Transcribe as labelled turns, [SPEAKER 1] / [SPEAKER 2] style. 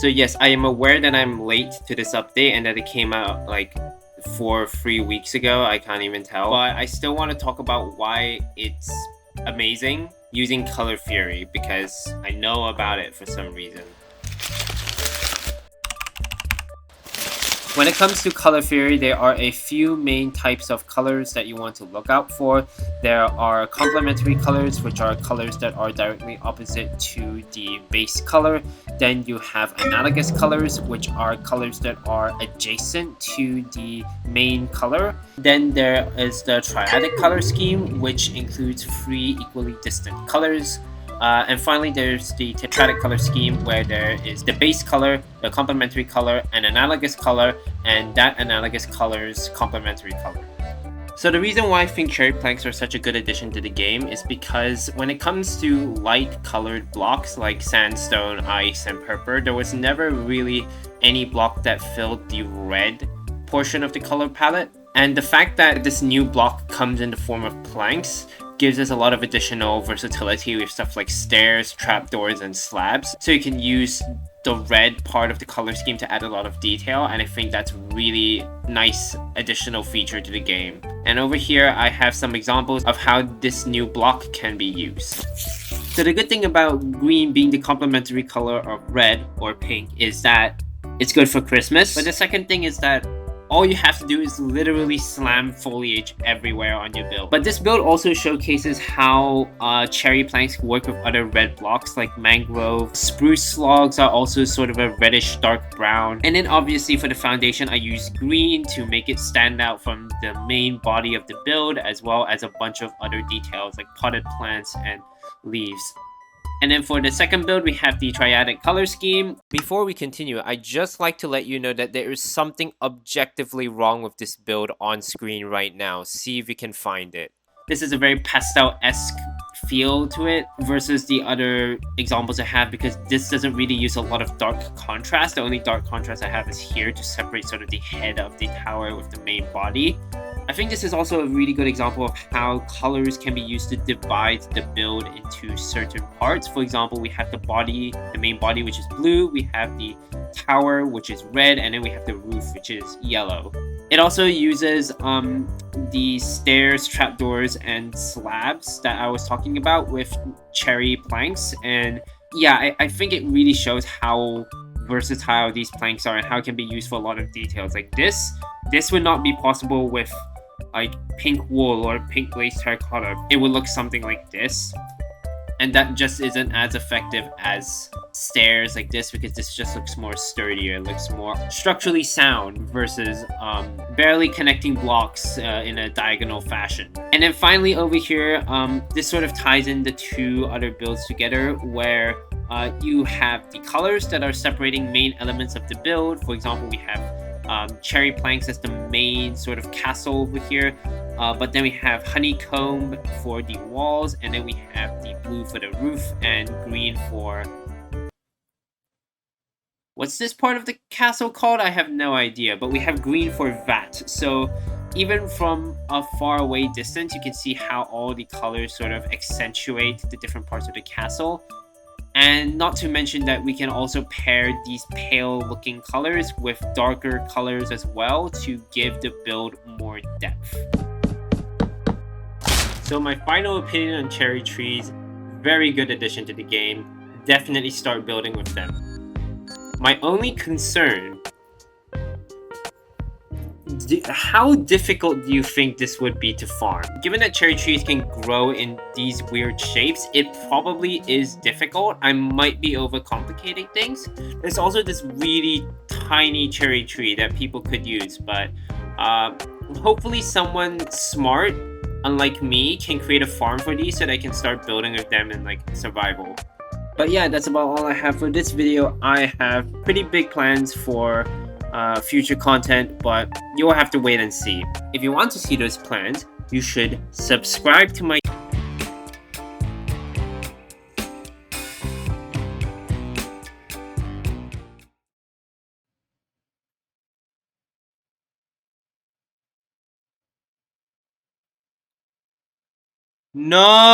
[SPEAKER 1] So yes, I am aware that I'm late to this update and that it came out like 3 weeks ago. I can't even tell. But I still want to talk about why it's amazing using Color Fury because I know about it for some reason. When it comes to color theory, there are a few main types of colors that you want to look out for. There are complementary colors, which are colors that are directly opposite to the base color. Then you have analogous colors, which are colors that are adjacent to the main color. Then there is the triadic color scheme, which includes 3 equally distant colors. And finally, there's the tetradic color scheme where there is the base color, the complementary color, an analogous color, and that analogous color's complementary color. So the reason why I think cherry planks are such a good addition to the game is because when it comes to light colored blocks like sandstone, ice, and purple, there was never really any block that filled the red portion of the color palette. And the fact that this new block comes in the form of planks gives us a lot of additional versatility with stuff like stairs, trapdoors, and slabs. So you can use the red part of the color scheme to add a lot of detail, and I think that's really nice additional feature to the game. And over here I have some examples of how this new block can be used. So the good thing about green being the complementary color of red or pink is that it's good for Christmas. But the second thing is that all you have to do is literally slam foliage everywhere on your build. But this build also showcases how cherry planks work with other red blocks like mangrove. Spruce logs are also sort of a reddish dark brown. And then obviously for the foundation, I use green to make it stand out from the main body of the build, as well as a bunch of other details like potted plants and leaves. And then for the second build, we have the triadic color scheme. Before we continue, I'd just like to let you know that there is something objectively wrong with this build on screen right now. See if you can find it. This is a very pastel-esque feel to it versus the other examples I have, because this doesn't really use a lot of dark contrast. The only dark contrast I have is here to separate sort of the head of the tower with the main body. I think this is also a really good example of how colors can be used to divide the build into certain parts. For example, we have the body, the main body, which is blue. We have the tower, which is red, and then we have the roof, which is yellow. It also uses the stairs, trapdoors, and slabs that I was talking about with cherry planks. And yeah, I think it really shows how versatile these planks are and how it can be used for a lot of details. Like this would not be possible with like pink wool or pink lace terracotta. It would look something like this, and that just isn't as effective as stairs like this, because this just looks more sturdier, it looks more structurally sound versus barely connecting blocks in a diagonal fashion. And then finally over here, this sort of ties in the two other builds together, where you have the colors that are separating main elements of the build. For example, we have cherry planks as the main sort of castle over here, but then we have honeycomb for the walls, and then we have the blue for the roof and green for... what's this part of the castle called? I have no idea, but we have green for vat. So even from a far away distance, you can see how all the colors sort of accentuate the different parts of the castle. And not to mention that we can also pair these pale looking colors with darker colors as well to give the build more depth. So my final opinion on cherry trees, very good addition to the game. Definitely start building with them. My only concern, how difficult do you think this would be to farm? Given that cherry trees can grow in these weird shapes, it probably is difficult. I might be overcomplicating things. There's also this really tiny cherry tree that people could use, but hopefully someone smart, unlike me, can create a farm for these so that I can start building with them in like survival. But yeah, that's about all I have for this video. I have pretty big plans for future content, but you'll have to wait and see. If you want to see those plans, you should subscribe to my No!